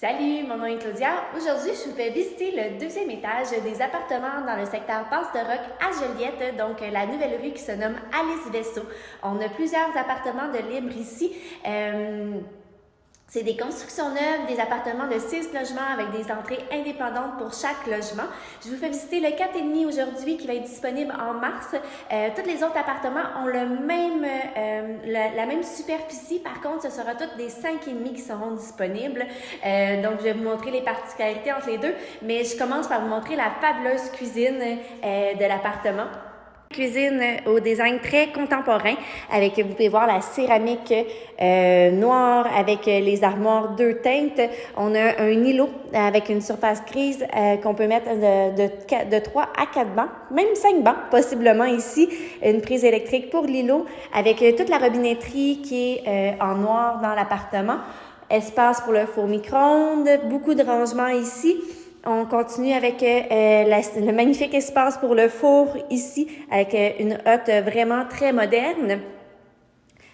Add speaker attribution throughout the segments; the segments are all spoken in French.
Speaker 1: Salut, mon nom est Claudia. Aujourd'hui, je vous fais visiter le deuxième étage des appartements dans le secteur Passe-de-Roc à Joliette, donc la nouvelle rue qui se nomme Alice Vaisseau. On a plusieurs appartements de libre ici. C'est des constructions neuves, des appartements de 6 logements avec des entrées indépendantes pour chaque logement. Je vous fais visiter le 4,5 aujourd'hui qui va être disponible en mars. Tous les autres appartements ont la même superficie. Par contre, ce sera tous des 5,5 qui seront disponibles. Donc, je vais vous montrer les particularités entre les deux. Mais je commence par vous montrer la fabuleuse cuisine de l'appartement. Cuisine au design très contemporain avec, vous pouvez voir la céramique noire avec les armoires 2 teintes. On a un îlot avec une surface grise qu'on peut mettre de 3 à 4 bancs, même 5 bancs possiblement ici. Une prise électrique pour l'îlot avec toute la robinetterie qui est en noir dans l'appartement. Espace pour le four micro-ondes, beaucoup de rangements ici. On continue avec le magnifique espace pour le four ici, avec une hotte vraiment très moderne,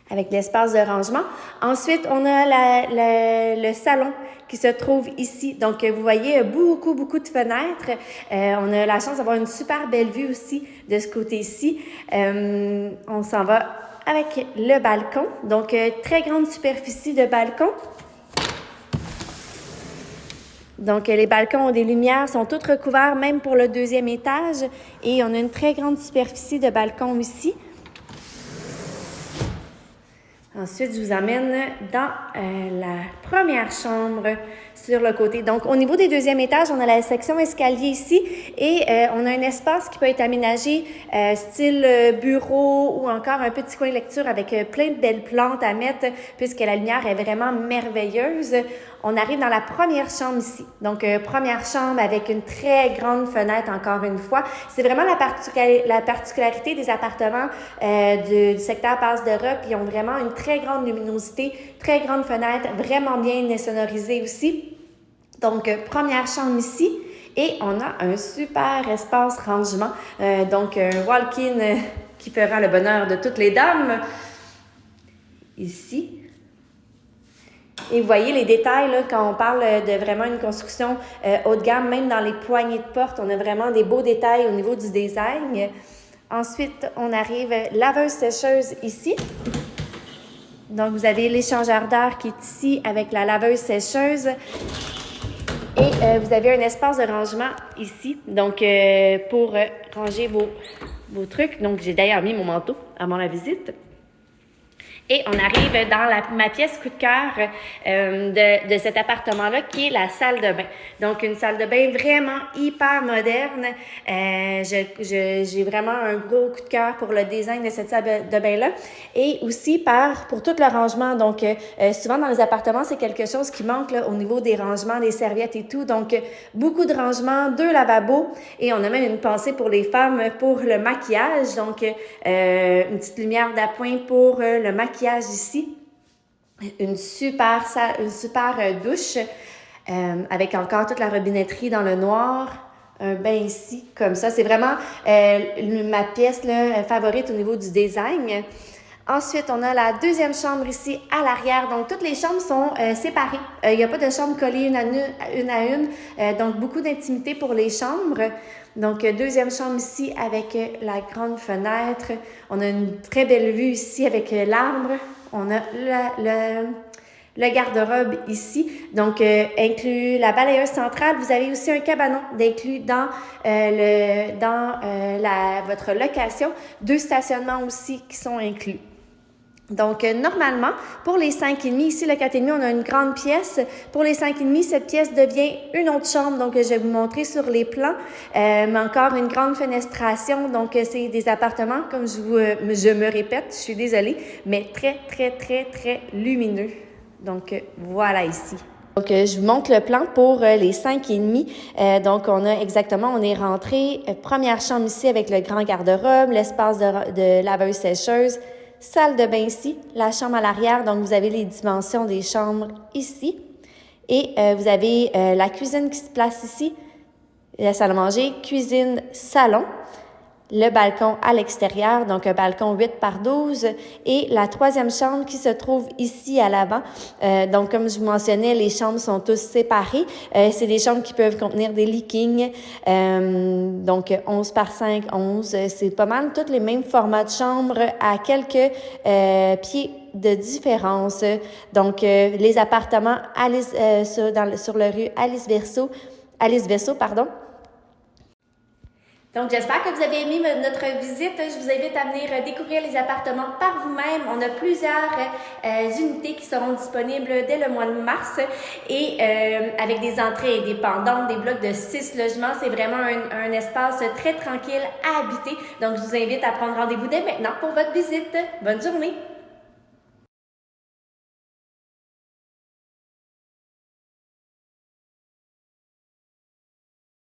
Speaker 1: avec l'espace de rangement. Ensuite, on a le salon qui se trouve ici. Donc, vous voyez beaucoup de fenêtres. On a la chance d'avoir une super belle vue aussi de ce côté-ci. On s'en va avec le balcon. Donc, très grande superficie de balcon. Donc, les balcons ont des lumières, sont tous recouverts, même pour le deuxième étage. Et on a une très grande superficie de balcon ici. Ensuite, je vous amène dans la première chambre sur le côté. Donc, au niveau des deuxièmes étages, on a la section escalier ici et on a un espace qui peut être aménagé style bureau ou encore un petit coin de lecture avec plein de belles plantes à mettre puisque la lumière est vraiment merveilleuse. On arrive dans la première chambre ici. Donc, première chambre avec une très grande fenêtre, encore une fois. C'est vraiment la particularité des appartements du secteur Passe-de-Roc. Ils ont vraiment une très grande luminosité, très grande fenêtre, vraiment bien sonorisée aussi. Donc, première chambre ici. Et on a un super espace rangement. Donc, un walk-in qui fera le bonheur de toutes les dames. Ici. Et vous voyez les détails, là, quand on parle de vraiment une construction haut de gamme, même dans les poignées de porte, on a vraiment des beaux détails au niveau du design. Ensuite, on arrive laveuse-sécheuse ici. Donc, vous avez l'échangeur d'air qui est ici avec la laveuse-sécheuse. Et vous avez un espace de rangement ici, donc pour ranger vos trucs. Donc, j'ai d'ailleurs mis mon manteau avant la visite. Et on arrive dans ma pièce coup de cœur de cet appartement-là, qui est la salle de bain. Donc, une salle de bain vraiment hyper moderne. J'ai vraiment un gros coup de cœur pour le design de cette salle de bain-là. Et aussi pour tout le rangement. Donc, souvent dans les appartements, c'est quelque chose qui manque là, au niveau des rangements, des serviettes et tout. Donc, beaucoup de rangements, 2 lavabos. Et on a même une pensée pour les femmes pour le maquillage. Donc, une petite lumière d'appoint pour le maquillage ici, une super douche avec encore toute la robinetterie dans le noir, un bain ici comme ça. C'est vraiment ma pièce là, favorite au niveau du design. Ensuite, on a la deuxième chambre ici à l'arrière. Donc, toutes les chambres sont séparées. Il n'y a pas de chambre collée une à une. Donc, beaucoup d'intimité pour les chambres. Donc, deuxième chambre ici avec la grande fenêtre. On a une très belle vue ici avec l'arbre. On a le garde-robe ici. Donc, inclus la balayeuse centrale. Vous avez aussi un cabanon d'inclus dans votre location. 2 stationnements aussi qui sont inclus. Donc, normalement, pour les 5,5, ici, le 4,5, on a une grande pièce. Pour les 5,5, cette pièce devient une autre chambre. Donc, je vais vous montrer sur les plans. Mais encore une grande fenestration. Donc, c'est des appartements, comme je me répète, je suis désolée, mais très lumineux. Donc, voilà ici. Donc, je vous montre le plan pour les 5,5. Donc, on est rentré. Première chambre ici avec le grand garde-robe, l'espace de laveuse-sécheuse. Salle de bain ici, la chambre à l'arrière, donc vous avez les dimensions des chambres ici. Et vous avez la cuisine qui se place ici, la salle à manger, cuisine, salon. le balcon à l'extérieur, donc un balcon 8 par 12, et la troisième chambre qui se trouve ici à l'avant. Donc, comme je vous mentionnais, les chambres sont tous séparées. C'est des chambres qui peuvent contenir des lits king, donc 11 par 5, 11. C'est pas mal tous les mêmes formats de chambres à quelques pieds de différence. Donc, les appartements sur la rue Alice Verso, pardon. Donc, j'espère que vous avez aimé notre visite. Je vous invite à venir découvrir les appartements par vous-même. On a plusieurs unités qui seront disponibles dès le mois de mars et avec des entrées indépendantes, des blocs de 6 logements. C'est vraiment un espace très tranquille à habiter. Donc, je vous invite à prendre rendez-vous dès maintenant pour votre visite. Bonne journée!